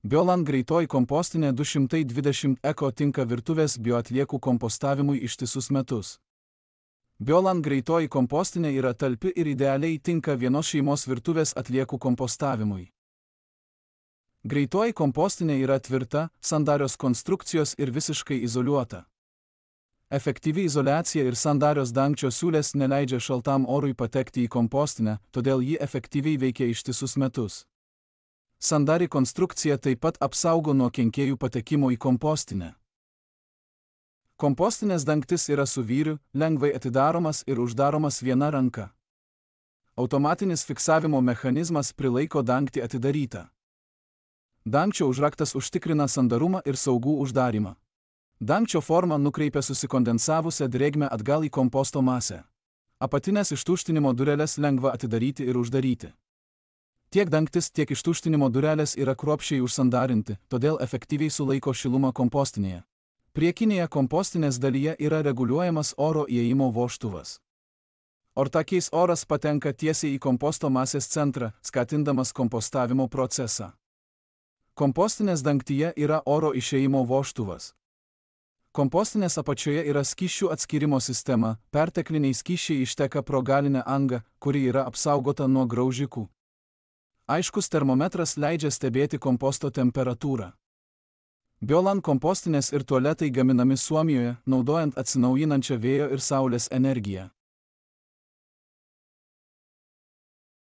Biolan greitoji kompostinė 220 eko tinka virtuvės bioatliekų kompostavimui ištisus metus. Biolan greitoji kompostinė yra talpi ir idealiai tinka vienos šeimos virtuvės atliekų kompostavimui. Greitoji kompostinė yra tvirta, sandarios konstrukcijos ir visiškai izoliuota. Efektyvi izoliacija ir sandarios dangčio siūlės neleidžia šaltam orui patekti į kompostinę, todėl ji efektyviai veikia ištisus metus. Sandari konstrukcija taip pat apsaugo nuo kenkėjų patekimo į kompostinę. Kompostinės dangtis yra su vyriu, lengvai atidaromas ir uždaromas viena ranka. Automatinis fiksavimo mechanizmas prilaiko dangtį atidarytą. Dangčio užraktas užtikrina sandarumą ir saugų uždarimą. Dangčio forma nukreipia susikondensavusią drėgmę atgal į komposto masę. Apatinės ištuštinimo dureles lengva atidaryti ir uždaryti. Tiek dangtis, tiek ištuštinimo durelės yra kruopščiai užsandarinti, todėl efektyviai sulaiko šilumą kompostinėje. Priekinėje kompostinės dalyje yra reguliuojamas oro įėjimo vožtuvas. Ortakiais oras patenka tiesiai į komposto masės centrą, skatindamas kompostavimo procesą. Kompostinės dangtyje yra oro išėjimo vožtuvas. Kompostinės apačioje yra skysčių atskyrimo sistema, pertekliniai skysčiai išteka pro galinę angą, kuri yra apsaugota nuo graužikų. Aiškus termometras leidžia stebėti komposto temperatūrą. Biolan kompostinės ir tualetai gaminami Suomijoje, naudojant atsinaujinančią vėjo ir saulės energiją.